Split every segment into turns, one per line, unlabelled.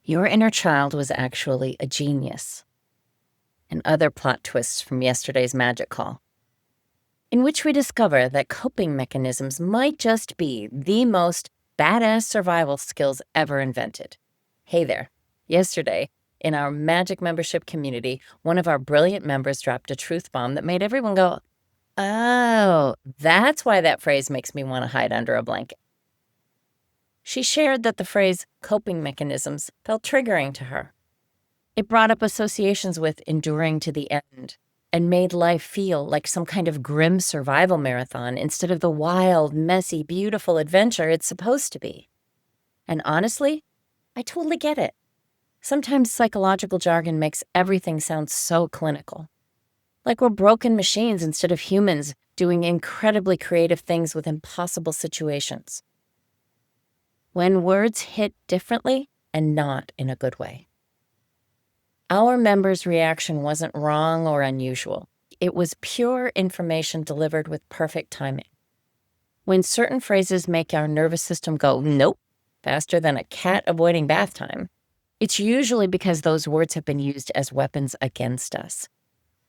Your inner child was actually a genius. And other plot twists from yesterday's magic call, in which we discover that coping mechanisms might just be the most badass survival skills ever invented. Hey there. Yesterday, in our magic membership community, one of our brilliant members dropped a truth bomb that made everyone go, "Oh, that's why that phrase makes me want to hide under a blanket." She shared that the phrase coping mechanisms felt triggering to her. It brought up associations with enduring to the end and made life feel like some kind of grim survival marathon instead of the wild, messy, beautiful adventure it's supposed to be. And honestly, I totally get it. Sometimes psychological jargon makes everything sound so clinical. Like we're broken machines instead of humans doing incredibly creative things with impossible situations. When words hit differently and not in a good way. Our members' reaction wasn't wrong or unusual. It was pure information delivered with perfect timing. When certain phrases make our nervous system go, nope, faster than a cat avoiding bath time, it's usually because those words have been used as weapons against us,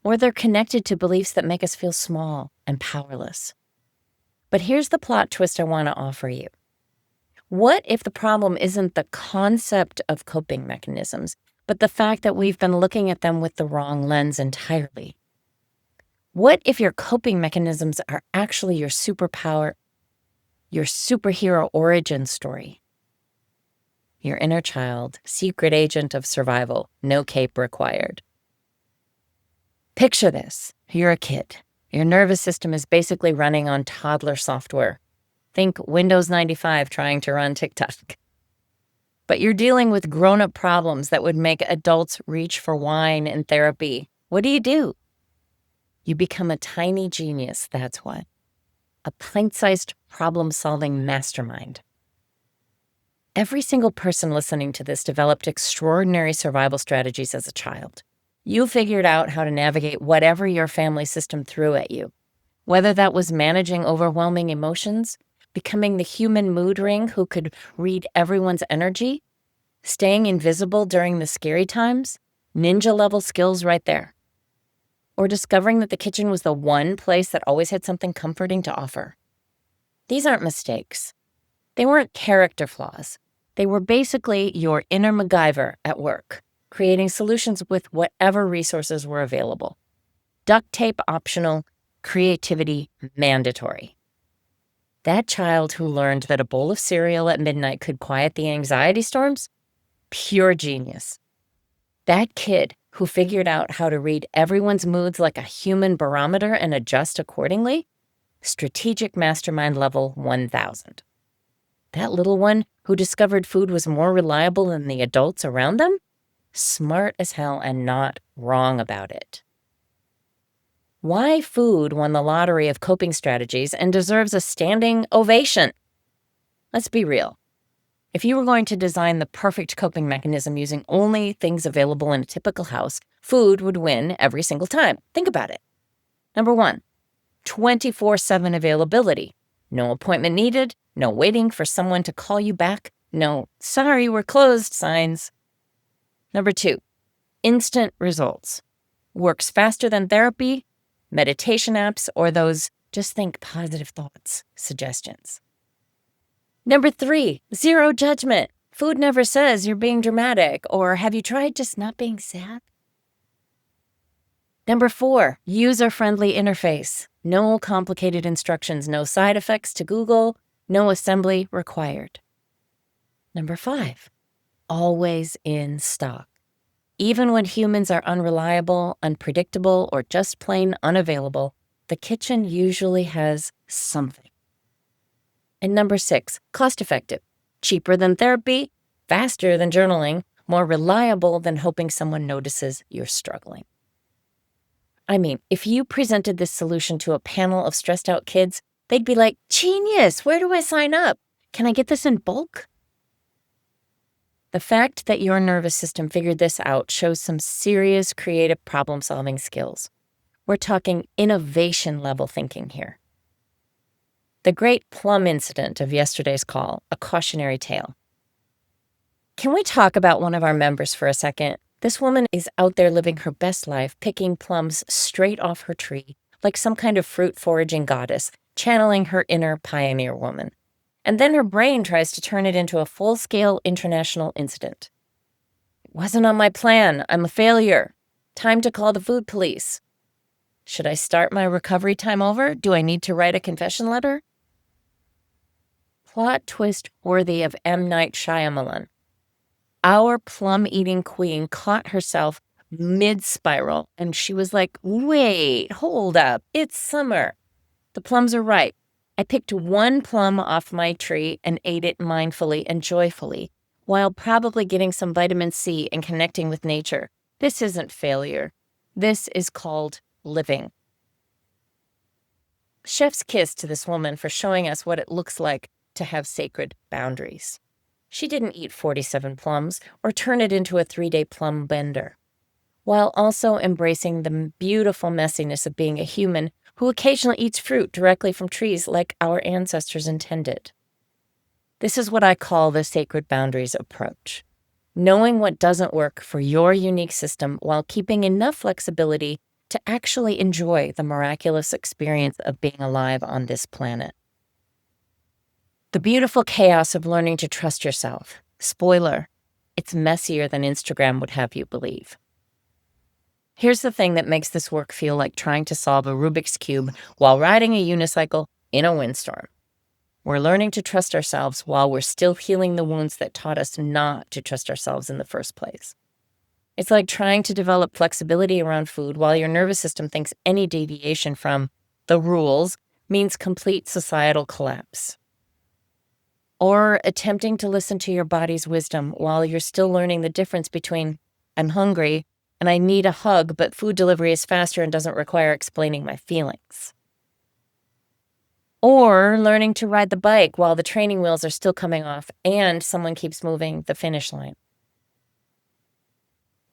or they're connected to beliefs that make us feel small and powerless. But here's the plot twist I want to offer you. What if the problem isn't the concept of coping mechanisms, but the fact that we've been looking at them with the wrong lens entirely? What if your coping mechanisms are actually your superpower, your superhero origin story? Your inner child, secret agent of survival, no cape required. Picture this. You're a kid. Your nervous system is basically running on toddler software. Think Windows 95 trying to run TikTok. But you're dealing with grown-up problems that would make adults reach for wine and therapy. What do? You become a tiny genius, that's what. A pint-sized problem-solving mastermind. Every single person listening to this developed extraordinary survival strategies as a child. You figured out how to navigate whatever your family system threw at you, whether that was managing overwhelming emotions, becoming the human mood ring who could read everyone's energy, staying invisible during the scary times, ninja-level skills right there. Or discovering that the kitchen was the one place that always had something comforting to offer. These aren't mistakes. They weren't character flaws. They were basically your inner MacGyver at work, creating solutions with whatever resources were available. Duct tape optional, creativity mandatory. That child who learned that a bowl of cereal at midnight could quiet the anxiety storms? Pure genius. That kid who figured out how to read everyone's moods like a human barometer and adjust accordingly? Strategic mastermind level 1000. That little one who discovered food was more reliable than the adults around them? Smart as hell and not wrong about it. Why food won the lottery of coping strategies and deserves a standing ovation? Let's be real. If you were going to design the perfect coping mechanism using only things available in a typical house, food would win every single time. Think about it. Number 1, 24/7 availability. No appointment needed, no waiting for someone to call you back, no "sorry, we're closed" signs. Number 2, instant results. Works faster than therapy, meditation apps, or those "just think positive thoughts" suggestions. Number 3, zero judgment. Food never says you're being dramatic, or "have you tried just not being sad?" Number 4, user-friendly interface. No complicated instructions, no side effects to Google, no assembly required. Number 5, always in stock. Even when humans are unreliable, unpredictable, or just plain unavailable, the kitchen usually has something. And number 6, cost-effective. Cheaper than therapy, faster than journaling, more reliable than hoping someone notices you're struggling. I mean, if you presented this solution to a panel of stressed-out kids, they'd be like, "Genius! Where do I sign up? Can I get this in bulk?" The fact that your nervous system figured this out shows some serious creative problem-solving skills. We're talking innovation-level thinking here. The great Plum incident of yesterday's call, a cautionary tale. Can we talk about one of our members for a second? This woman is out there living her best life, picking plums straight off her tree, like some kind of fruit foraging goddess, channeling her inner pioneer woman. And then her brain tries to turn it into a full-scale international incident. It wasn't on my plan. I'm a failure. Time to call the food police. Should I start my recovery time over? Do I need to write a confession letter? Plot twist worthy of M. Night Shyamalan. Our plum-eating queen caught herself mid-spiral, and she was like, wait, hold up, it's summer. The plums are ripe. I picked one plum off my tree and ate it mindfully and joyfully, while probably getting some vitamin C and connecting with nature. This isn't failure. This is called living. Chef's kiss to this woman for showing us what it looks like to have sacred boundaries. She didn't eat 47 plums or turn it into a 3-day plum bender, while also embracing the beautiful messiness of being a human who occasionally eats fruit directly from trees like our ancestors intended. This is what I call the sacred boundaries approach. Knowing what doesn't work for your unique system while keeping enough flexibility to actually enjoy the miraculous experience of being alive on this planet. The beautiful chaos of learning to trust yourself. Spoiler, it's messier than Instagram would have you believe. Here's the thing that makes this work feel like trying to solve a Rubik's Cube while riding a unicycle in a windstorm. We're learning to trust ourselves while we're still healing the wounds that taught us not to trust ourselves in the first place. It's like trying to develop flexibility around food while your nervous system thinks any deviation from the rules means complete societal collapse. Or attempting to listen to your body's wisdom while you're still learning the difference between I'm hungry and I need a hug, but food delivery is faster and doesn't require explaining my feelings. Or learning to ride the bike while the training wheels are still coming off and someone keeps moving the finish line.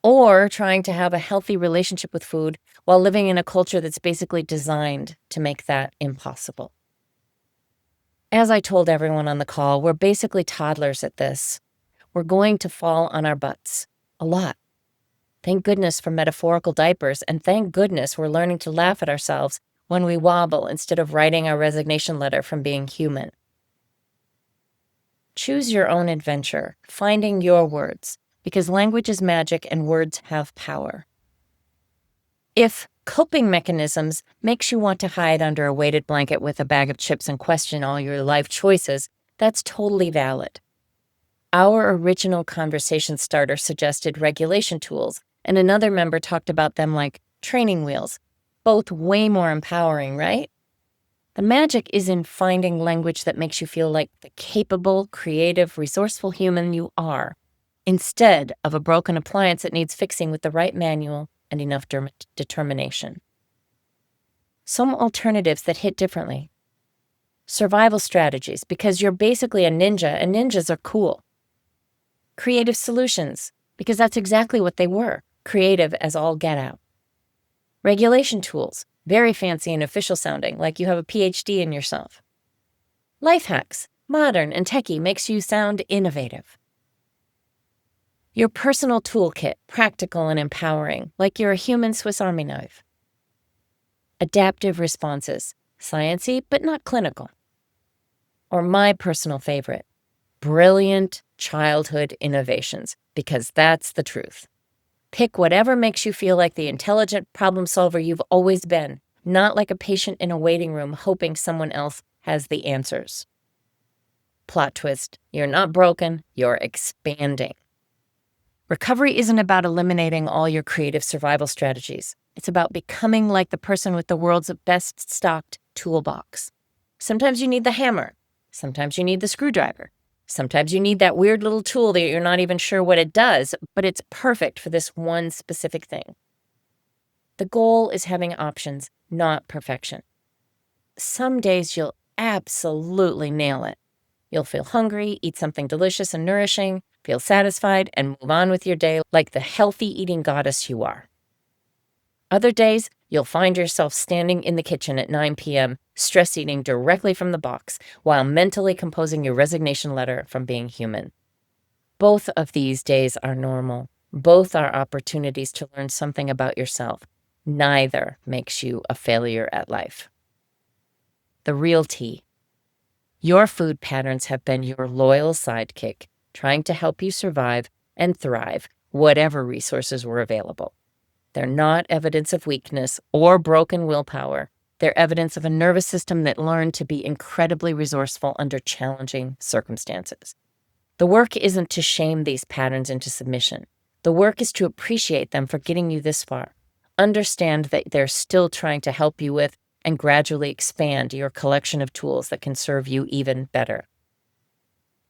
Or trying to have a healthy relationship with food while living in a culture that's basically designed to make that impossible. As I told everyone on the call, we're basically toddlers at this. We're going to fall on our butts a lot. Thank goodness for metaphorical diapers, and thank goodness we're learning to laugh at ourselves when we wobble instead of writing our resignation letter from being human. Choose your own adventure, finding your words, because language is magic and words have power. If coping mechanisms makes you want to hide under a weighted blanket with a bag of chips and question all your life choices, that's totally valid. Our original conversation starter suggested regulation tools, and another member talked about them like training wheels, both way more empowering, right? The magic is in finding language that makes you feel like the capable, creative, resourceful human you are, instead of a broken appliance that needs fixing with the right manual and enough determination. Some alternatives that hit differently. Survival strategies, because you're basically a ninja and ninjas are cool. Creative solutions, because that's exactly what they were, creative as all get out. Regulation tools, very fancy and official sounding, like you have a PhD in yourself. Life hacks, modern and techie, makes you sound innovative. Your personal toolkit, practical and empowering, like you're a human Swiss Army knife. Adaptive responses, sciencey but not clinical. Or my personal favorite, brilliant childhood innovations, because that's the truth. Pick whatever makes you feel like the intelligent problem solver you've always been, not like a patient in a waiting room hoping someone else has the answers. Plot twist, you're not broken, you're expanding. Recovery isn't about eliminating all your creative survival strategies. It's about becoming like the person with the world's best stocked toolbox. Sometimes you need the hammer. Sometimes you need the screwdriver. Sometimes you need that weird little tool that you're not even sure what it does, but it's perfect for this one specific thing. The goal is having options, not perfection. Some days you'll absolutely nail it. You'll feel hungry, eat something delicious and nourishing, feel satisfied, and move on with your day like the healthy eating goddess you are. Other days, you'll find yourself standing in the kitchen at 9 p.m., stress eating directly from the box, while mentally composing your resignation letter from being human. Both of these days are normal. Both are opportunities to learn something about yourself. Neither makes you a failure at life. The real tea. Your food patterns have been your loyal sidekick, trying to help you survive and thrive, whatever resources were available. They're not evidence of weakness or broken willpower. They're evidence of a nervous system that learned to be incredibly resourceful under challenging circumstances. The work isn't to shame these patterns into submission. The work is to appreciate them for getting you this far. Understand that they're still trying to help you with and gradually expand your collection of tools that can serve you even better.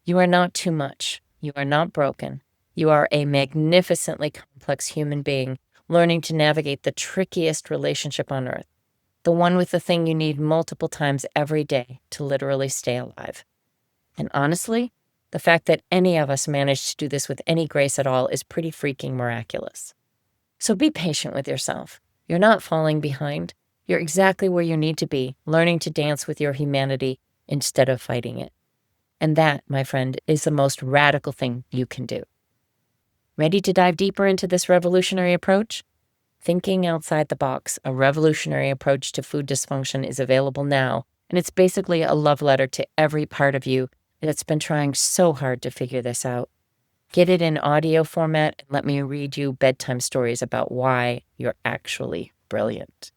You are not too much. You are not broken. You are a magnificently complex human being learning to navigate the trickiest relationship on earth, the one with the thing you need multiple times every day to literally stay alive. And honestly, the fact that any of us manage to do this with any grace at all is pretty freaking miraculous. So be patient with yourself. You're not falling behind. You're exactly where you need to be, learning to dance with your humanity instead of fighting it. And that, my friend, is the most radical thing you can do. Ready to dive deeper into this revolutionary approach? Thinking Outside the Box, a revolutionary approach to food dysfunction, is available now, and it's basically a love letter to every part of you that's been trying so hard to figure this out. Get it in audio format and let me read you bedtime stories about why you're actually brilliant.